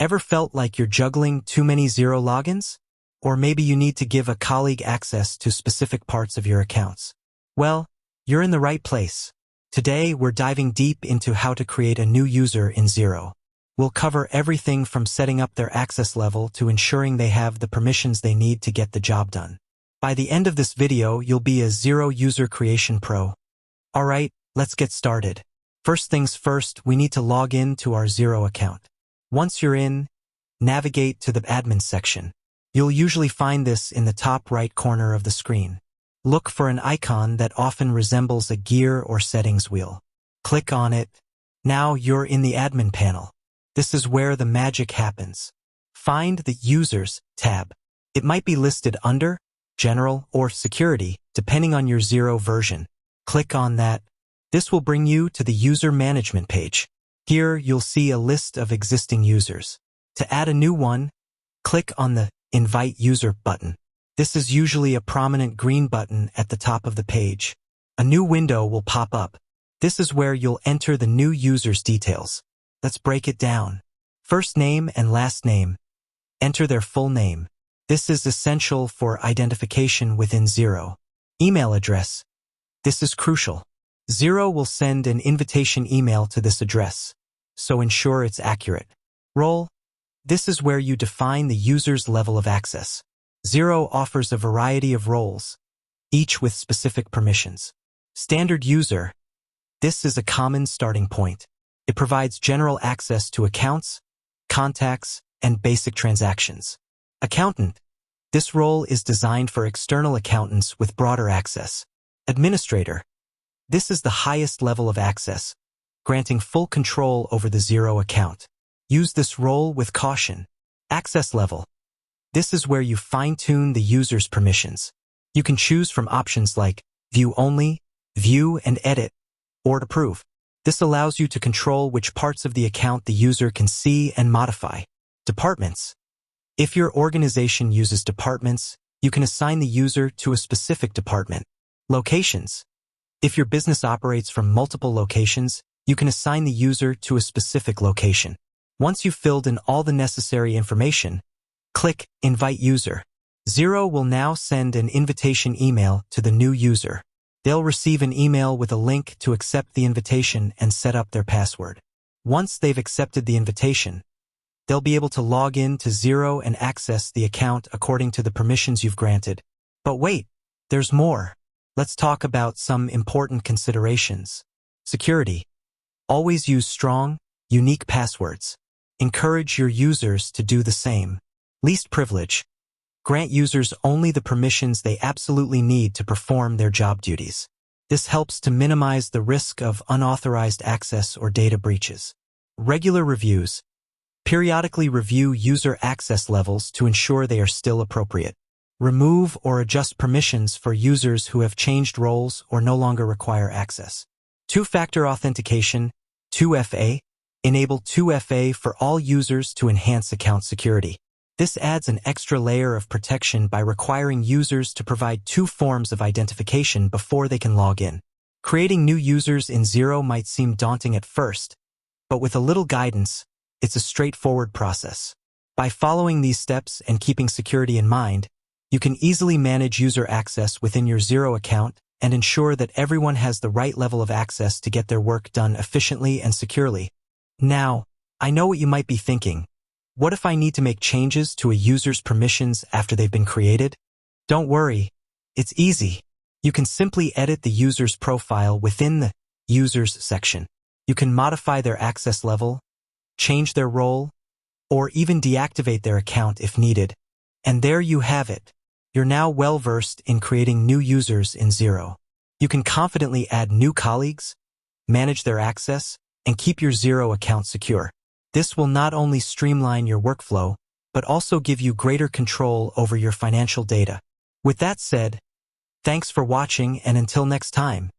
Ever felt like you're juggling too many Xero logins? Or maybe you need to give a colleague access to specific parts of your accounts. Well, you're in the right place. Today, we're diving deep into how to create a new user in Xero. We'll cover everything from setting up their access level to ensuring they have the permissions they need to get the job done. By the end of this video, you'll be a Xero user creation pro. Alright, let's get started. First things first, we need to log in to our Xero account. Once you're in, navigate to the admin section. You'll usually find this in the top right corner of the screen. Look for an icon that often resembles a gear or settings wheel. Click on it. Now you're in the admin panel. This is where the magic happens. Find the Users tab. It might be listed under General or Security, depending on your Xero version. Click on that. This will bring you to the User Management page. Here you'll see a list of existing users. To add a new one, click on the Invite User button. This is usually a prominent green button at the top of the page. A new window will pop up. This is where you'll enter the new user's details. Let's break it down. First name and last name. Enter their full name. This is essential for identification within Xero. Email address. This is crucial. Xero will send an invitation email to this address, so ensure it's accurate. Role. This is where you define the user's level of access. Xero offers a variety of roles, each with specific permissions. Standard user. This is a common starting point. It provides general access to accounts, contacts, and basic transactions. Accountant. This role is designed for external accountants with broader access. Administrator. This is the highest level of access, granting full control over the Xero account. Use this role with caution. Access level. This is where you fine-tune the user's permissions. You can choose from options like View Only, View and Edit, or Approve. This allows you to control which parts of the account the user can see and modify. Departments. If your organization uses departments, you can assign the user to a specific department. Locations. If your business operates from multiple locations, you can assign the user to a specific location. Once you've filled in all the necessary information, click Invite User. Xero will now send an invitation email to the new user. They'll receive an email with a link to accept the invitation and set up their password. Once they've accepted the invitation, they'll be able to log in to Xero and access the account according to the permissions you've granted. But wait, there's more. Let's talk about some important considerations. Security. Always use strong, unique passwords. Encourage your users to do the same. Least privilege. Grant users only the permissions they absolutely need to perform their job duties. This helps to minimize the risk of unauthorized access or data breaches. Regular reviews. Periodically review user access levels to ensure they are still appropriate. Remove or adjust permissions for users who have changed roles or no longer require access. Two-factor authentication, 2FA. Enable 2FA for all users to enhance account security. This adds an extra layer of protection by requiring users to provide two forms of identification before they can log in. Creating new users in Xero might seem daunting at first, but with a little guidance, it's a straightforward process. By following these steps and keeping security in mind, you can easily manage user access within your Xero account and ensure that everyone has the right level of access to get their work done efficiently and securely. Now, I know what you might be thinking. What if I need to make changes to a user's permissions after they've been created? Don't worry, it's easy. You can simply edit the user's profile within the Users section. You can modify their access level, change their role, or even deactivate their account if needed. And there you have it. You're now well-versed in creating new users in Xero. You can confidently add new colleagues, manage their access, and keep your Xero account secure. This will not only streamline your workflow, but also give you greater control over your financial data. With that said, thanks for watching, and until next time.